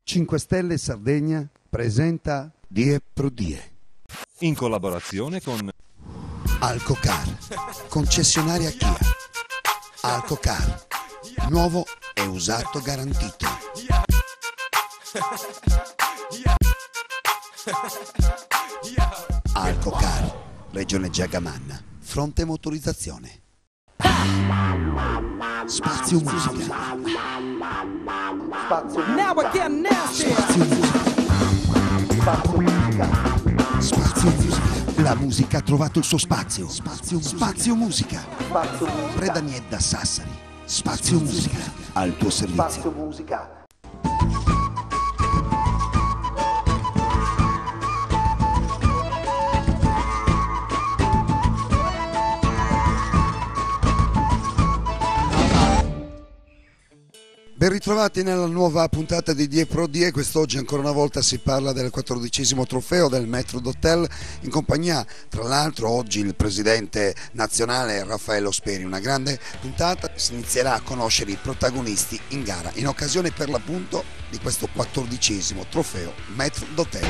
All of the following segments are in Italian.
5 Stelle Sardegna presenta Die Pro Die. In collaborazione con Alcocar, concessionaria Kia. Alcocar, nuovo e usato garantito. Alcocar, Regione Giagamanna, fronte motorizzazione. Spazio musica. Now we're getting nasty. Spazio musica. Spazio musica. La musica ha trovato il suo spazio. Spazio musica. Preda Niedda Sassari. Spazio musica. Al tuo servizio. Ben ritrovati nella nuova puntata di Die Pro Die. Quest'oggi ancora una volta si parla del 14° trofeo del Maître d'Hôtel in compagnia, tra l'altro, oggi il presidente nazionale Raffaello Speri. Una grande puntata, si inizierà a conoscere i protagonisti in gara in occasione per l'appunto di questo 14° trofeo Maître d'Hôtel.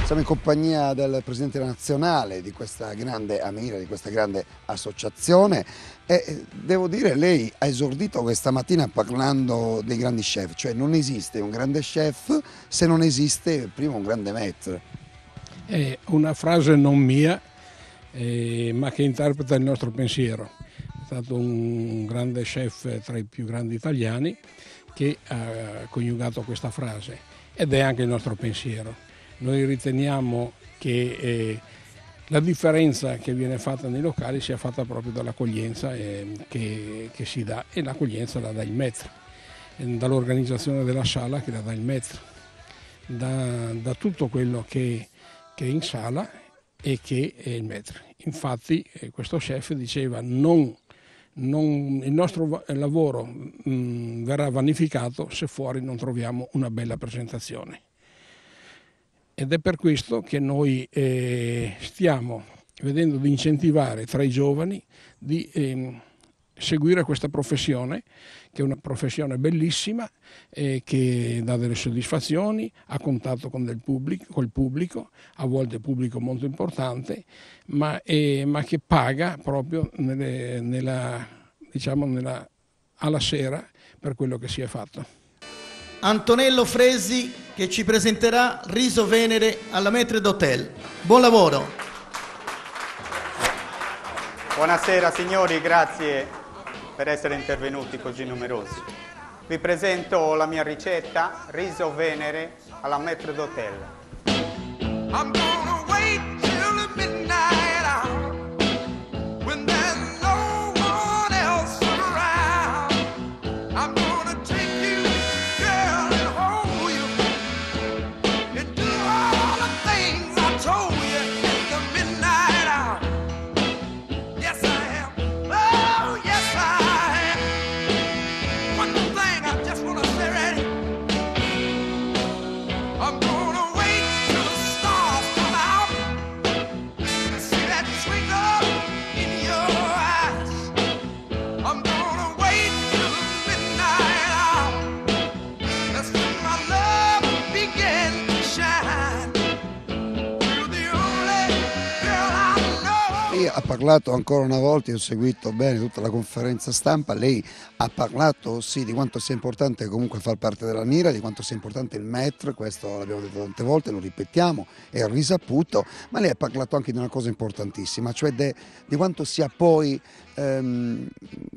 Siamo in compagnia del presidente nazionale di questa grande Amira, di questa grande associazione, e devo dire, lei ha esordito questa mattina parlando dei grandi chef, cioè non esiste un grande chef se non esiste prima un grande maître. È una frase non mia, ma che interpreta il nostro pensiero. È stato un grande chef tra i più grandi italiani che ha coniugato questa frase ed è anche il nostro pensiero. Noi riteniamo che la differenza che viene fatta nei locali sia fatta proprio dall'accoglienza che si dà, e l'accoglienza la dà il maître, dall'organizzazione della sala che la dà il maître, da tutto quello che è in sala e che è il maître. Infatti questo chef diceva il nostro lavoro verrà vanificato se fuori non troviamo una bella presentazione. Ed è per questo che noi stiamo vedendo di incentivare tra i giovani di seguire questa professione, che è una professione bellissima, che dà delle soddisfazioni, ha contatto con col pubblico, a volte pubblico molto importante, ma che paga proprio alla sera per quello che si è fatto. Antonello Fresi che ci presenterà Riso Venere alla Maître d'Hôtel. Buon lavoro! Buonasera signori, grazie per essere intervenuti così numerosi. Vi presento la mia ricetta, riso venere alla Maître d'Hôtel. I'm gonna wait till the midnight hour when there's no one else around. I'm gonna take you, girl, and hold you and do all the things I told you in the midnight hour. Yes, I am. Oh, yes, I am. One thing I just want to say right here. I'm gonna wait till the stars come out and see that twinkle in your eyes. I'm gonna wait till the midnight hour. That's when my love began to shine. You're the only girl I know. Lei ha parlato ancora una volta, io ho seguito bene tutta la conferenza stampa, lei ha parlato sì di quanto sia importante comunque far parte della Mira, di quanto sia importante il maître, questo l'abbiamo detto tante volte, lo ripetiamo, è risaputo, ma lei ha parlato anche di una cosa importantissima, cioè di quanto sia poi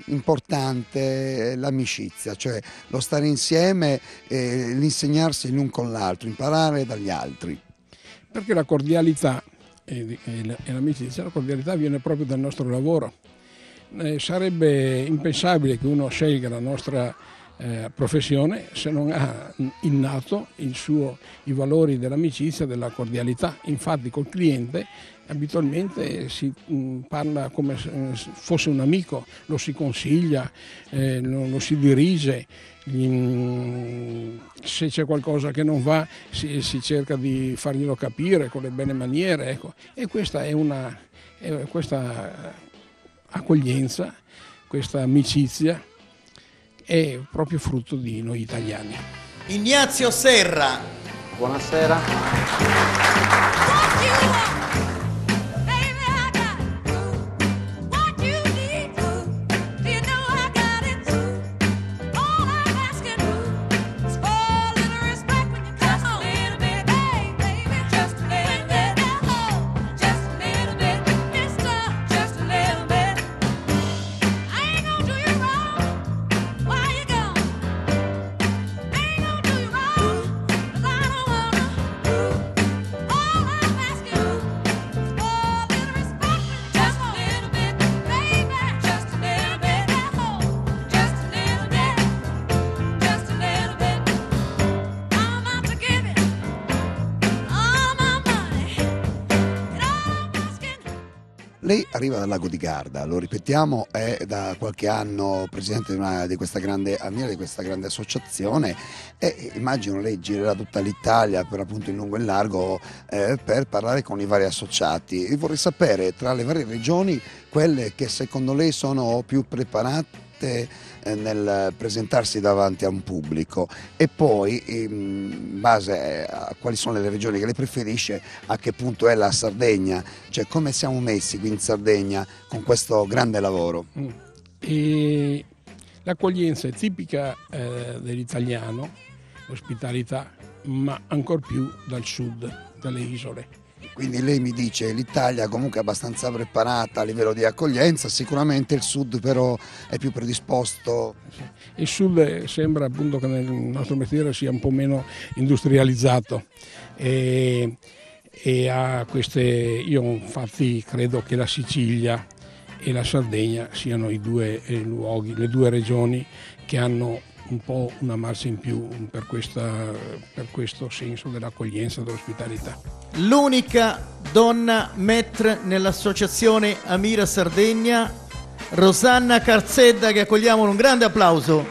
importante l'amicizia, cioè lo stare insieme, l'insegnarsi l'un con l'altro, imparare dagli altri. Perché la cordialità e l'amicizia, la cordialità viene proprio dal nostro lavoro. Sarebbe impensabile che uno scelga la nostra professione se non ha innato i valori dell'amicizia, della cordialità. Infatti col cliente abitualmente si parla come se fosse un amico, lo si consiglia, lo si dirige, se c'è qualcosa che non va si cerca di farglielo capire con le belle maniere, ecco. E questa questa accoglienza, questa amicizia è proprio frutto di noi italiani. Ignazio Serra. Buonasera. Lei arriva dal Lago di Garda, lo ripetiamo, è da qualche anno presidente di questa grande associazione e immagino lei girerà tutta l'Italia per appunto in lungo e in largo per parlare con i vari associati. E vorrei sapere tra le varie regioni quelle che secondo lei sono più preparate nel presentarsi davanti a un pubblico e poi in base a quali sono le regioni che lei preferisce, a che punto è la Sardegna, cioè come siamo messi qui in Sardegna con questo grande lavoro. E l'accoglienza è tipica dell'italiano, l'ospitalità, ma ancor più dal sud, dalle isole. Quindi lei mi dice l'Italia comunque è abbastanza preparata a livello di accoglienza, sicuramente il sud però è più predisposto. Il sud sembra appunto che nel nostro mestiere sia un po' meno industrializzato e ha queste, io infatti credo che la Sicilia e la Sardegna siano i due luoghi, le due regioni che hanno un po' una marcia in più per questo senso dell'accoglienza e dell'ospitalità. L'unica donna maître nell'associazione Amira Sardegna, Rosanna Carzedda, che accogliamo con un grande applauso.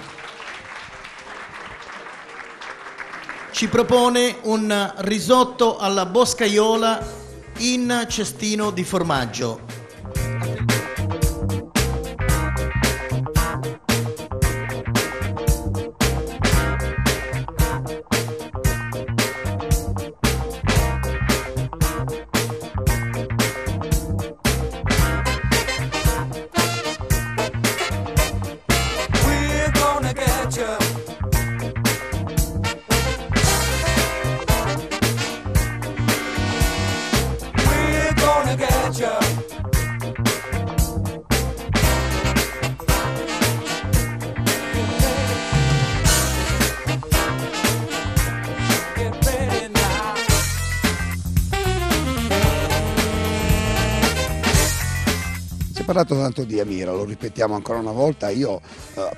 Ci propone un risotto alla boscaiola in cestino di formaggio. Parlato tanto di Amira, lo ripetiamo ancora una volta, io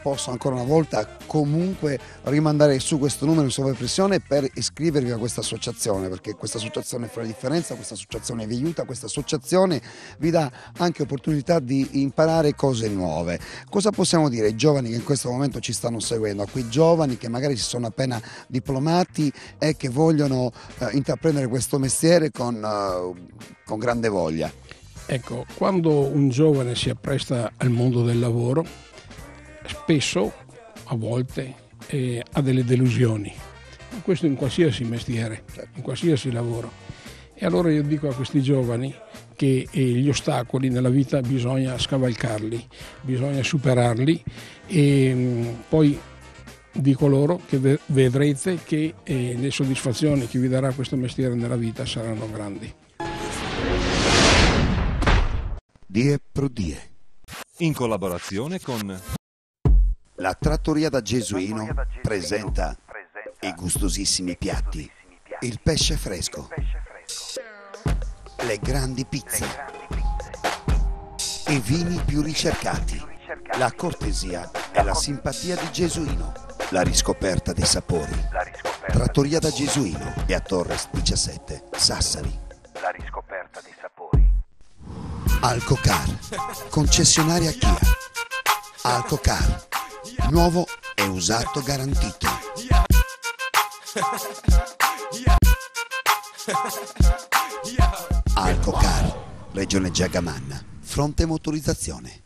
posso ancora una volta comunque rimandare su questo numero in sovraimpressione per iscrivervi a questa associazione, perché questa associazione fa la differenza, questa associazione vi aiuta, questa associazione vi dà anche opportunità di imparare cose nuove. Cosa possiamo dire ai giovani che in questo momento ci stanno seguendo, a quei giovani che magari si sono appena diplomati e che vogliono intraprendere questo mestiere con grande voglia? Ecco, quando un giovane si appresta al mondo del lavoro, spesso, a volte, ha delle delusioni. Questo in qualsiasi mestiere, in qualsiasi lavoro. E allora io dico a questi giovani che gli ostacoli nella vita bisogna scavalcarli, bisogna superarli e poi dico loro che vedrete che le soddisfazioni che vi darà questo mestiere nella vita saranno grandi. Die pro die. In collaborazione con La Trattoria da Gesuino presenta i gustosissimi piatti, il pesce fresco, le grandi pizze, i vini più ricercati, la cortesia e la simpatia di Gesuino, la riscoperta dei sapori. Trattoria da Gesuino e a Torres 17, Sassari. La riscoperta dei sapori. Alcocar, concessionaria Kia. Alcocar, nuovo e usato garantito. Alcocar, Regione Giagamanna, fronte motorizzazione.